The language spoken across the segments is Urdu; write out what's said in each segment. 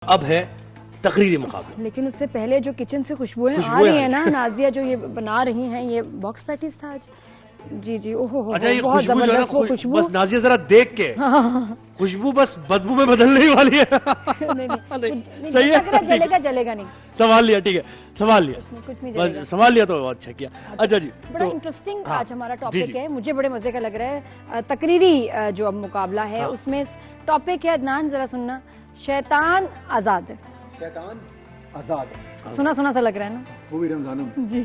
اب ہے تقریری مقابلہ. لیکن اس سے پہلے جو کچن سے خوشبوئیں آ رہی ہیں نا نازیہ جو یہ بنا رہی ہیں, یہ باکس پیٹیز تھا آج. جی جی اوہ اچھا یہ بہت خوشبو جو ہے زبردست وہ نا, خوشبو. بس نازیہ ذرا دیکھ کے خوشبو بس بدبو میں بدلنے والی ہے. صحیح ہے, جلے گا نہیں. سنبھال لیا, ٹھیک ہے سنبھال لیا, کچھ نہیں بس سنبھال لیا تو اچھا کیا. اچھا جی بڑا انٹرسٹنگ آج ہمارا ٹاپک ہے, مجھے بڑے مزے کا لگ رہا ہے. تقریری جو اب مقابلہ ہے اس میں ٹاپک ہے, عدنان ذرا سننا, شیطان آزاد ہے. شیطان آزاد سنا سنا سا لگ رہا ہے نا, وہ بھی رمضانوں میں. جی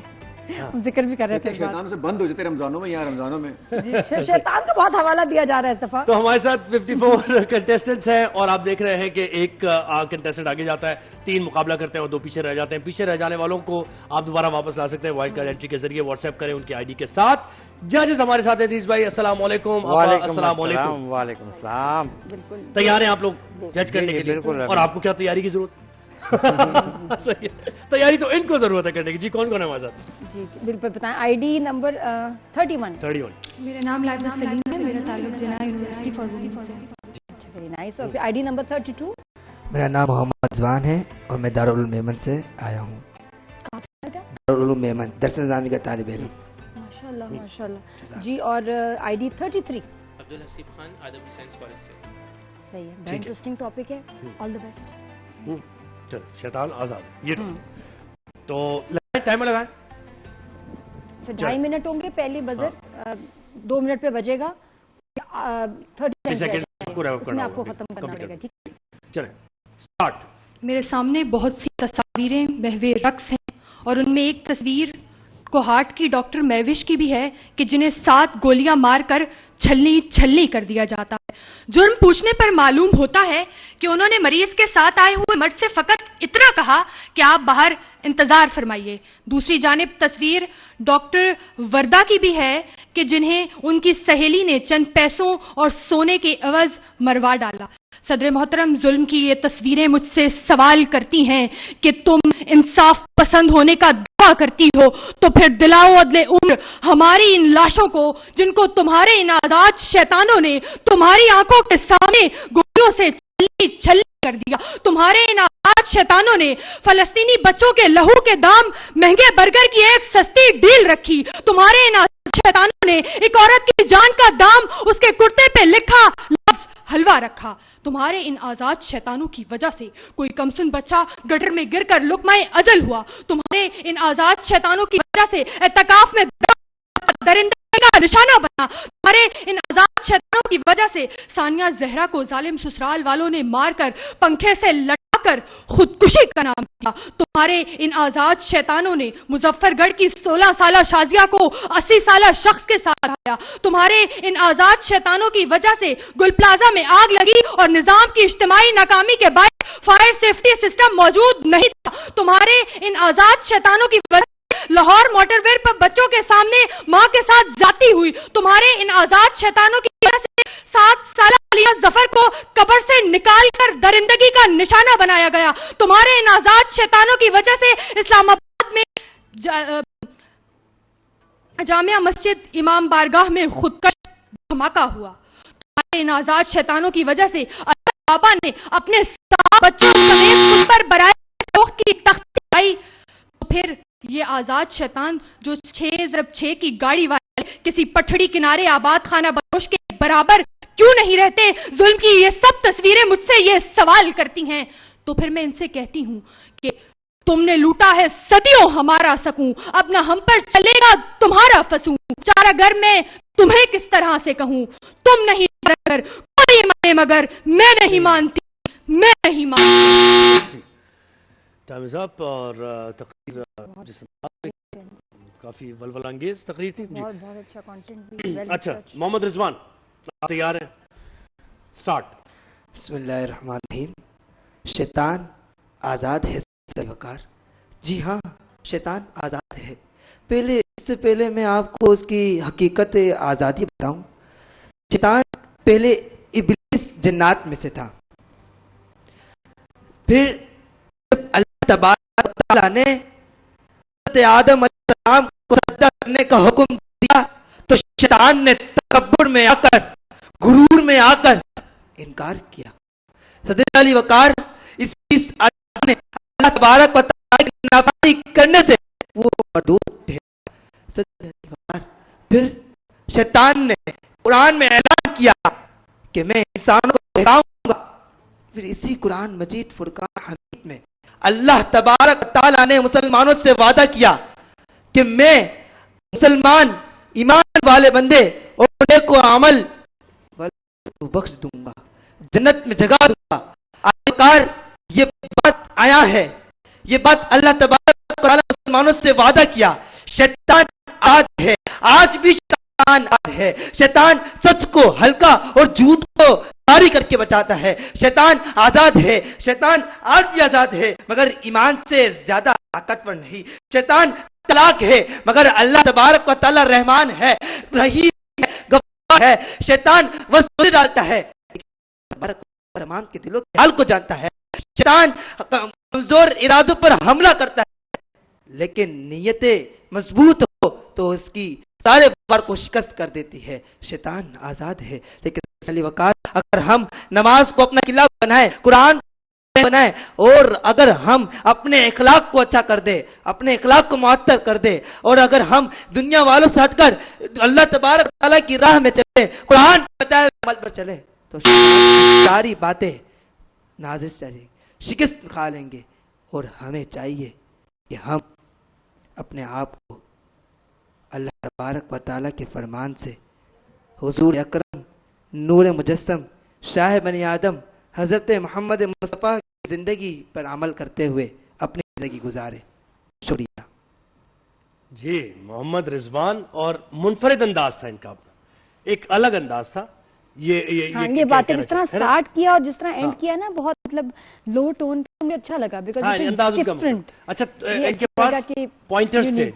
ہم ذکر بھی کر رہے تھے. شیطانوں سے بند ہو جاتے رمضانوں میں, یہاں رمضانوں میں جی شیطان کا بہت حوالہ دیا جا رہا ہے اس دفعہ. تو ہمارے ساتھ 54 کنٹیسٹنٹس ہیں اور آپ دیکھ رہے ہیں کہ ایک کنٹیسٹنٹ آگے جاتا ہے, 3 مقابلہ کرتے ہیں اور 2 پیچھے رہ جاتے ہیں. پیچھے رہ جانے والوں کو آپ دوبارہ واپس لا سکتے ہیں وائلڈ کارڈ انٹری کے ذریعے, واٹس ایپ کریں ان کی آئی ڈی کے ساتھ. ججز ہمارے ساتھ ہیں ادریس بھائی, السلام علیکم. السلام علیکم. وعلیکم السلام. بالکل تیار ہیں آپ لوگ جج کرنے کے لیے؟ اور آپ کو کیا تیاری کی ضرورت؟ صحیح ہے, تیاری تو ان کو ضرورت ہے کرنے کی. جی کون کون ہے ہمارے ساتھ؟ جی بالکل بتائیں. I D number 31. میرا نام لائبہ سلیم ہے, میرا تعلق جناح یونیورسٹی فارمسی سے. Very nice. اور آئی ڈی نمبر 32. میرا نام محمد رضوان ہے اور میں دارالعلوم میمن سے آیا ہوں. دارالعلوم میمن درس نظامی کا طالب علم. ماشاءاللہ ماشاءاللہ. جی اور I D 33. Abdulhasib Khan, Adam science college سے. صحیح ہے, بڑا انٹرسٹنگ ٹاپک ہے. آل دی بیسٹ. چلو شیطان آزاد, یہ تو لگائیں, ٹائمر لگائیں. اچھا 2.5 منٹ ہوں گے, پہلی بزر 2 منٹ پہ بجے گا, 30 سیکنڈ اس میں آپ کو ختم کرنا پڑے گا. ٹھیک چلیں سٹارٹ. میرے سامنے بہت سی تصاویریں محو رقص ہیں اور ان میں ایک تصویر کو ہارٹ کی ڈاکٹر مہوش کی بھی ہے کہ جنہیں 7 گولیاں مار کر چھلنی چھلنی کر دیا جاتا ہے. جرم پوچھنے پر معلوم ہوتا ہے کہ انہوں نے مریض کے ساتھ آئے ہوئے مرد سے فقط اتنا کہا کہ آپ باہر انتظار فرمائیے. دوسری جانب تصویر ڈاکٹر وردہ کی بھی ہے کہ جنہیں ان کی سہیلی نے چند پیسوں اور سونے کے عوض مروا ڈالا. صدر محترم, ظلم کی یہ تصویریں مجھ سے سوال کرتی ہیں کہ تم انصاف پسند ہونے کا دعویٰ کرتی ہو تو پھر دلاؤ عدل عمر ہماری ان لاشوں کو, جن کو تمہارے ان آزاد شیطانوں نے تمہاری آنکھوں کے سامنے گولیوں سے چھلنی چھلنی کر دیا. تمہارے ان آزاد شیطانوں نے فلسطینی بچوں کے لہو کے دام مہنگے برگر کی ایک سستی ڈیل رکھی. تمہارے ان آزاد شیطانوں نے ایک عورت کی جان کا دام اس کے کرتے پہ لکھا لفظ حلوہ رکھا. تمہارے ان آزاد شیطانوں کی وجہ سے کوئی کمسن بچہ گٹر میں گر کر لقمہ اجل ہوا. تمہارے ان آزاد شیطانوں کی وجہ سے اعتکاف میں درندے کا نشانہ بنا. تمہارے ان آزاد شیطانوں کی وجہ سے ثانیہ زہرا کو ظالم سسرال والوں نے مار کر پنکھے سے لٹا کر خودکشی کا نام دیا. تمہارے ان آزاد شیطانوں نے مظفر گڑھ کی 16 سالہ شازیہ کو 80 سالہ شخص کے ساتھ ہرایا. تمہارے ان آزاد شیطانوں کی وجہ سے گل پلازا میں آگ لگی اور نظام کی اجتماعی ناکامی کے باعث فائر سیفٹی سسٹم موجود نہیں تھا. تمہارے ان آزاد شیطانوں کی وجہ لاہور موٹر وے پر بچوں کے سامنے ماں کے ساتھ ذاتی ہوئی. تمہارے ان آزاد شیطانوں کی وجہ سے 7 سالہ علیہ ظفر کو قبر سے نکال کر درندگی کا نشانہ بنایا گیا. تمہارے ان آزاد شیطانوں کی وجہ سے اسلام آباد میں جامعہ مسجد امام بارگاہ میں خودکش دھماکہ ہوا. تمہارے ان آزاد شیطانوں کی وجہ سے بابا نے اپنے 7 بچوں سمیت خود پر برائے فروخت کی تختی لائی. تو پھر یہ آزاد شیطان جو 6x6 کی گاڑی والے کسی پٹھڑی کنارے آباد خانہ بدوش کے برابر کیوں نہیں رہتے؟ ظلم کی یہ سب تصویریں مجھ سے یہ سوال کرتی ہیں. تو پھر میں ان سے کہتی ہوں کہ تم نے لوٹا ہے صدیوں ہمارا سکون, اب نہ ہم پر چلے گا تمہارا فسون. چارہ گر میں تمہیں کس طرح سے کہوں, تم نہیں مگر کوئی مانے مگر میں نہیں مانتی, میں نہیں مانتی. ٹائم از اپ. اور تقریر جس کافی ولول انگیز تقریر تھی. بہت اچھا کنٹینٹ. اچھا محمد رضوان آپ تیار ہیں؟ سٹارٹ. بسم اللہ الرحمن الرحیم. شیطان آزاد ہے وقار. جی ہاں شیطان آزاد ہے. اس سے پہلے میں آپ کو اس کی حقیقت آزادی بتاؤں. شیطان پہلے ابلیس جنات میں سے تھا, پھر جب اللہ تبارک و تعالیٰ نے حضرت آدم علیہ السلام کو سجدہ کرنے کا حکم دیا تو شیطان نے تکبر میں آ کر, غرور میں آ کر انکار کیا. صدر علی وقار اس اللہ تبارک و تعالی کی نافرمانی کرنے سے وہ مردود ہے. پھر شیطان نے قرآن میں اعلان کیا کہ میں انسانوں کو بہکاؤں گا. پھر اسی قرآن مجید فرقان حمید میں اللہ تبارک و تعالی نے مسلمانوں سے وعدہ کیا کہ میں مسلمان ایمان والے بندے اور نیک عمل کو بخش دوں گا, جنت میں جگہ دوں گا. آخرکار یہ بات آیا ہے, یہ بات اللہ تبارک و تعالی نے مسلمانوں سے وعدہ کیا. شیطان آج ہے, آج بھی شیطان آج ہے. شیطان سچ کو ہلکا اور جھوٹ کو بھاری کر کے بچاتا ہے. شیطان آزاد ہے, شیطان آج بھی آزاد ہے مگر ایمان سے زیادہ طاقتور نہیں. شیطان طلاق ہے مگر اللہ تبارک و تعالی رحمان ہے, رحیم ہے, غفار ہے. شیطان وسوسے ڈالتا ہے, تبارک و رحمان کے دلوں کے حال کو جانتا ہے. شیطان کمزور ارادوں پر حملہ کرتا ہے, لیکن نیتیں مضبوط ہو تو اس کی سارے بار کو شکست کر دیتی ہے. شیطان آزاد ہے لیکن علی وقار اگر ہم نماز کو اپنا قلعہ بنائیں, قرآن بنائیں, اور اگر ہم اپنے اخلاق کو اچھا کر دے, اپنے اخلاق کو معطر کر دے, اور اگر ہم دنیا والوں سے ہٹ کر اللہ تبارک تعالیٰ کی راہ میں چلے, قرآن بتائے عمل پر چلے, تو ساری باتیں نازش چلیں, شکست کھا لیں گے. اور ہمیں چاہیے کہ ہم اپنے آپ کو اللہ تبارک و تعالیٰ کے فرمان سے حضور اکرم نور مجسم شاہ بنی آدم حضرت محمد مصطفیٰ کی زندگی پر عمل کرتے ہوئے اپنی زندگی گزارے. شکریہ. جی محمد رضوان, اور منفرد انداز تھا ان کا, اپنا ایک الگ انداز تھا. یہ باتیں جس طرح سٹارٹ کیا اور جس طرح اینڈ کیا نا, بہت مطلب لو ٹون پہ, مجھے اچھا لگا بیکاز ڈفرنٹ. اچھا ان کے پاس پوائنٹرز تھے,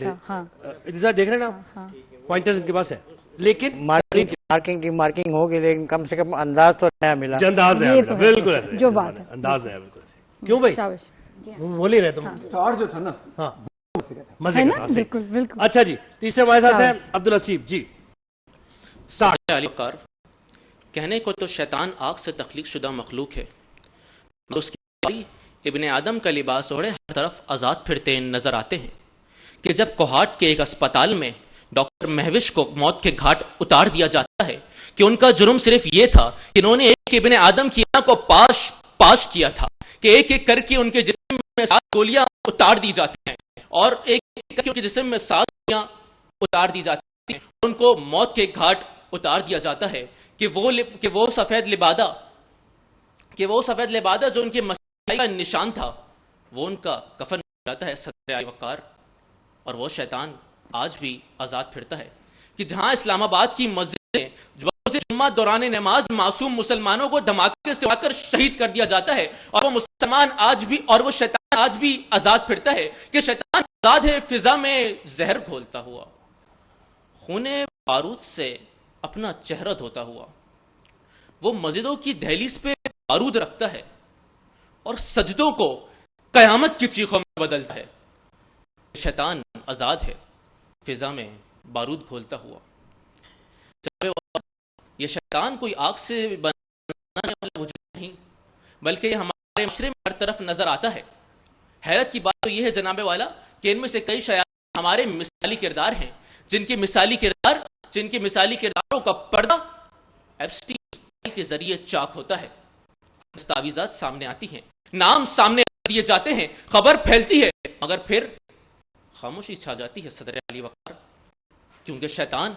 دیکھ رہے ہیں نا, پوائنٹرز ان کے پاس ہے, لیکن مارکنگ ہوگی لیکن کم سے کم انداز تو نیا ملا. انداز نیا ملا, بالکل ایسے جو بات ہے, انداز نیا بالکل ایسے. کیوں بھائی بول ہی رہے تم, سٹار جو تھا نا, ہاں مزے کا تھا. بالکل بالکل. اچھا جی, تیسرے ہمارے ساتھ ہیں عبدالحسیب جی. علی وقار, کہنے کو تو شیطان آگ سے تخلیق شدہ مخلوق ہے, اس کی ابن آدم کا لباس اوڑھے ہر طرف آزاد پھرتے نظر آتے ہیں. کہ جب کوہاٹ کے ایک اسپتال میں ڈاکٹر مہوش کو موت کے گھاٹ اتار دیا جاتا ہے کہ ان کا جرم صرف یہ تھا کہ انہوں نے ایک ابن آدم کی آنکھ کو پاش کیا تھا, کہ ایک ایک کر کے ان کے جسم میں 7 گولیاں اتار دی جاتی ہیں, اور ایک ایک کر کے ان کے جسم میں 7 گولیاں اتار دی جاتی ہیں, ان کو موت کے گھاٹ اتار دیا جاتا ہے. کہ وہ سفید لبادہ جو ان کے مسیح کا نشان تھا, وہ ان کا کفن بن جاتا ہے صدر علی وقار. اور وہ شیطان آج بھی آزاد پھرتا ہے کہ جہاں اسلام آباد کی مسجدیں جمعہ دوران نماز معصوم مسلمانوں کو دھماکے سے مار کر شہید کر دیا جاتا ہے, اور وہ مسلمان آج بھی, اور وہ شیطان آج بھی آزاد پھرتا ہے. کہ شیطان آزاد ہے فضا میں زہر گھولتا ہوا, خونے بارود سے اپنا چہرہ دھوتا ہوا. وہ مسجدوں کی دہلیز پہ بارود رکھتا ہے اور سجدوں کو قیامت کی چیخوں میں بدلتا ہے. شیطان آزاد ہے فضا میں بارود کھولتا ہوا. یہ شیطان کوئی آگ سے بنانے والا وجود نہیں, بلکہ یہ ہمارے معاشرے میں ہر طرف نظر آتا ہے. حیرت کی بات تو یہ ہے جناب والا کہ ان میں سے کئی شیاطین ہمارے مثالی کردار ہیں, جن کے مثالی کرداروں کا پردہ ایپسٹین کے ذریعے چاک ہوتا ہے. دستاویزات سامنے آتی ہیں, نام سامنے دیے جاتے ہیں, خبر پھیلتی ہے, مگر پھر خاموشی چھا جاتی ہے صدر علی وقار. کیونکہ شیطان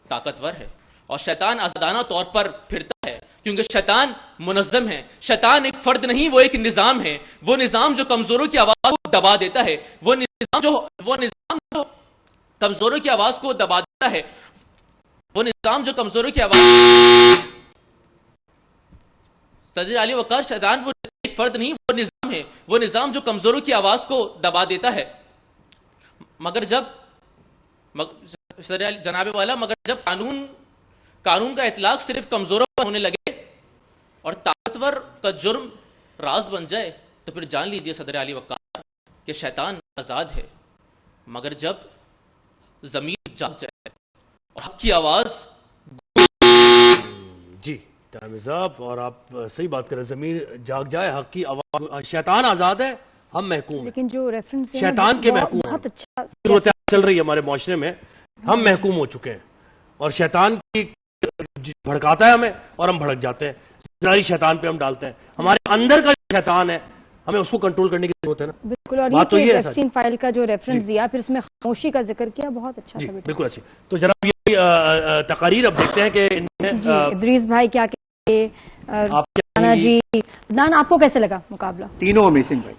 طاقتور ہے اور شیطان آزادانہ طور پر پھرتا ہے, کیونکہ شیطان منظم ہے. شیطان ایک فرد نہیں, وہ ایک نظام ہے. وہ نظام جو کمزوروں کی آواز کو دبا دیتا ہے, وہ نظام جو کمزوروں کی آواز کو دبا دیتا ہے, وہ نظام جو کمزوروں کی آواز. صدر علی وقار شیطان وہ ایک فرد نہیں, وہ نظام ہے. وہ نظام جو کمزوروں کی آواز کو دبا دیتا ہے. مگر جب جناب والا مگر جب قانون کا اطلاق صرف کمزوروں پر ہونے لگے اور طاقتور کا جرم راز بن جائے, تو پھر جان لیجیے صدر علی وقار کہ شیطان آزاد ہے. مگر جب ضمیر جاگ جائے اور حق کی آواز, جی ٹائم از اپ, اور آپ صحیح بات کریں, ضمیر جاگ جائے, حق کی آواز. شیطان آزاد ہے ہم محکوم ہیں. لیکن جو ریفرنس شیطان کے محکوم بہت اچھا صورتحال چل رہی ہے ہمارے معاشرے میں, ہم محکوم ہو چکے ہیں اور شیطان کی بھڑکاتا ہے ہمیں اور ہم بھڑک جاتے ہیں, ساری شیطان پہ ہم ڈالتے ہیں. ہمارے اندر کا جو شیطان ہے ہمیں اس کو کنٹرول کرنے کی ضرورت ہے نا. بالکل, اور بات تو یہ یہ ہے ایپسٹین فائل کا جو ریفرنس دیا پھر اس میں خاموشی کا ذکر کیا, بہت اچھا تھا بیٹا. بالکل ایسے. تو جناب یہ تقاریر اب دیکھتے ہیں کہ ان میں جی ادریس بھائی کیا کہتے آپ ہیں جی. عدنان آپ کو کیسے لگا مقابلہ؟ تینوں امیزنگ بھائی,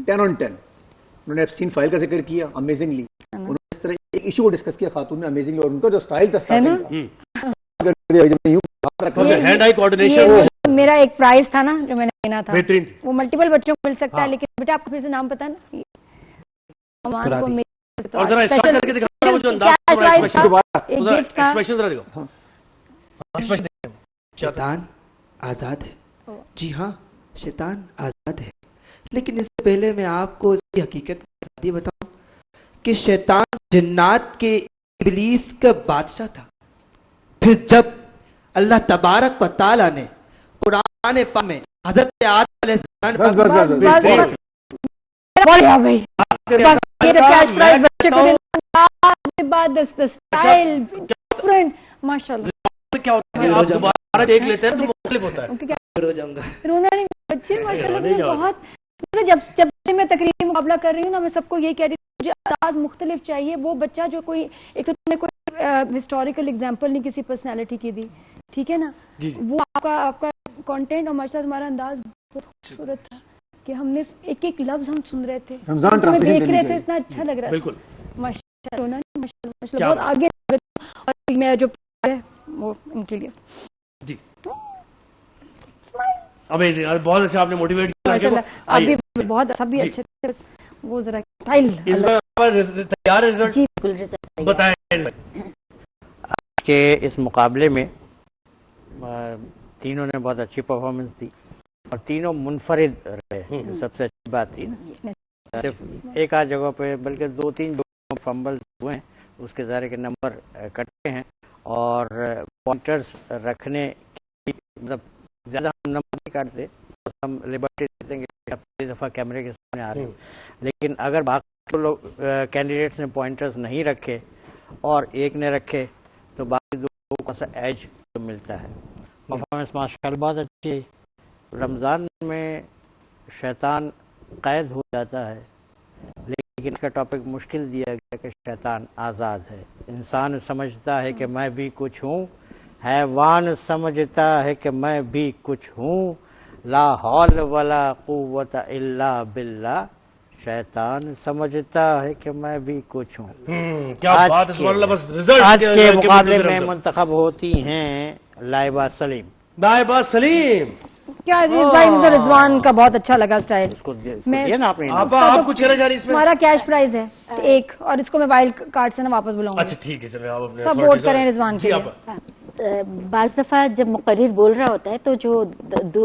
10 on 10. انہوں نے ایپسٹین فائل کا ذکر کیا امیزنگلی, انہوں نے اس طرح ایک ایشو کو ڈسکس کیا خاتون نے امیزنگلی, اور ان کا جو سٹائل تھا اسٹارٹنگ کا ہینڈ آئی کوآرڈینیشن میرا ایک پرائز تھا نا جو میں نے لینا تھا, بہترین تھی. وہ ملٹیپل بچوں کو مل سکتا ہے, لیکن بیٹا آپ کو پھر سے نام پتا نا, اور ذرا اسٹارٹ کر کے دکھاؤ وہ جو انداز ایکسپریشن ذرا دکھاؤ. شیطان آزاد ہے, جی ہاں شیطان آزاد ہے, لیکن اس سے پہلے میں آپ کو اس کی حقیقت کے ساتھ یہ بتاؤں کہ شیطان جنات کے ابلیس کا بادشاہ تھا. پھر جب اللہ تبارک و تعالیٰ نے قرآن پاک میں حضرت آدم علیہ السلام ماشاء اللہ کیا ہوتا ہے آپ دوبارہ دیکھ لیتے ہیں تو مختلف ہوتا ہے. ہو جاؤں گا. رونا نہیں بچے ماشاء اللہ بہت. جب میں تقریری مقابلہ کر رہی ہوں نا, میں سب کو یہ کہہ رہی ہوں مجھے انداز مختلف چاہیے. وہ بچہ جو کوئی ایک تو تم نے کوئی ہسٹوریکل ایگزامپل نہیں کسی پرسنالٹی کی دی, ٹھیک ہے نا, وہ آپ کا کانٹینٹ اور ماشاء اللہ تمہارا انداز بہت خوبصورت تھا کہ ہم نے ایک ایک لفظ ہم سن رہے تھے, دیکھ رہے تھے, اتنا اچھا لگ رہا تھا. بالکل ماشاء اللہ بہت آگے. اور میرا جو ہے وہ ان کے لیے جی امیزنگ, بہت اچھا آپ نے موٹیویٹ کیا. ابھی بہت سبھی اچھے تھے, وہ ذرا اس بار تیار رزلٹ جی بالکل بتائیں کہ اس مقابلے میں تینوں نے بہت اچھی پرفارمنس دی اور تینوں منفرد رہے. سب سے اچھی بات تھی صرف ایک آدھ جگہ پہ بلکہ 2-3 جگہوں فمبل ہوئے ہیں, اس کے ظاہر کے نمبر کٹے ہیں اور پوائنٹرز رکھنے کی مطلب زیادہ ہم نمبر نہیں کاٹتے, ہم لبرٹی دیتے ہیں کہ پہلی دفعہ کیمرے کے سامنے آ رہے ہیں. لیکن اگر باقی لوگ کینڈیڈیٹس نے پوائنٹرز نہیں رکھے اور ایک نے رکھے تو باقی دو کو سا ایج ملتا ہے. پرفارمنس ماشاء اللہ بہت اچھی. رمضان میں شیطان قید ہو جاتا ہے, لیکن کا ٹاپک مشکل دیا گیا کہ شیطان آزاد ہے. انسان سمجھتا ہے کہ میں بھی کچھ ہوں, حیوان سمجھتا ہے کہ میں بھی کچھ ہوں, لا حول ولا قوت الا باللہ, شیطان سمجھتا ہے کہ میں بھی کچھ ہوں. کیا بات ہے, سبحان اللہ. بس رزلٹ آج کے مقابلے میں منتخب ہوتی ہیں لائبہ سلیم. لائبہ سلیم کیا عزیز بھائی, مجھے رضوان کا بہت اچھا لگا اسٹائل. آپ کچھ کہنا چاہ رہی اس میں؟ ہمارا کیش پرائز ہے ایک, اور اس کو میں وائلڈ کارڈ سے نا واپس بلاؤں گا. اچھا ٹھیک ہے, سب ووٹ کریں رضوان کے لیے. بعض دفعہ جب مقرر بول رہا ہوتا ہے تو جو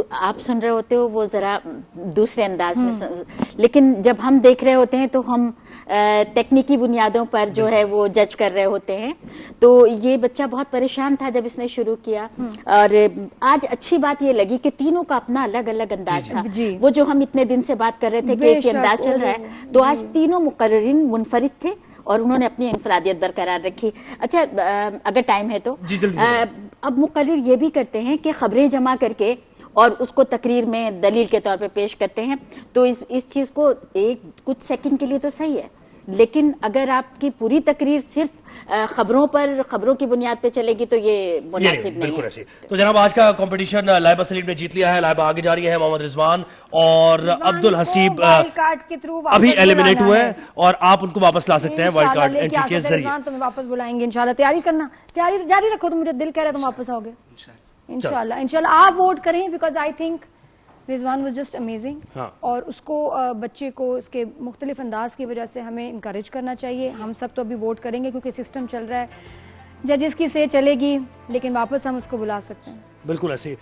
آپ سن رہے ہوتے ہو وہ ذرا دوسرے انداز میں, لیکن جب ہم دیکھ رہے ہوتے ہیں تو ہم ٹیکنیکی بنیادوں پر جو ہے وہ جج کر رہے ہوتے ہیں. تو یہ بچہ بہت پریشان تھا جب اس نے شروع کیا, اور آج اچھی بات یہ لگی کہ تینوں کا اپنا الگ الگ انداز تھا. وہ جو ہم اتنے دن سے بات کر رہے تھے کہ ایک انداز چل رہا ہے, تو آج تینوں مقررین منفرد تھے اور انہوں نے اپنی انفرادیت برقرار رکھی. اچھا اگر ٹائم ہے تو اب مقرر یہ بھی کرتے ہیں کہ خبریں جمع کر کے اور اس کو تقریر میں دلیل کے طور پہ پیش کرتے ہیں. تو اس چیز کو ایک کچھ سیکنڈ کے لیے تو صحیح ہے, لیکن اگر آپ کی پوری تقریر صرف خبروں کی بنیاد پہ چلے گی تو یہ مناسب نہیں ہے. تو جناب آج کا کمپٹیشن لائبہ سلیم نے جیت لیا ہے. لائبہ آگے جا رہی ہے, محمد رضوان اور عبد الحسیب ابھی ایلیمنیٹ ہوئے ہیں اور آپ ان کو واپس لا سکتے ہیں وائلڈ کارڈ انٹری کے ذریعے. تمہیں واپس بلائیں گے انشاءاللہ. تیاری کرنا, تیاری جاری رکھو, تم مجھے دل کہہ رہا ہے تم واپس آؤ گے انشاءاللہ. آپ ووٹ کریں because I think Rizwan was just amazing, اور اس کو بچے کو اس کے مختلف انداز کی وجہ سے ہمیں انکریج کرنا چاہیے. ہم سب تو ابھی ووٹ کریں گے کیونکہ سسٹم چل رہا ہے, ججز کی سے چلے گی, لیکن واپس ہم اس کو بلا سکتے ہیں. بالکل ایسے.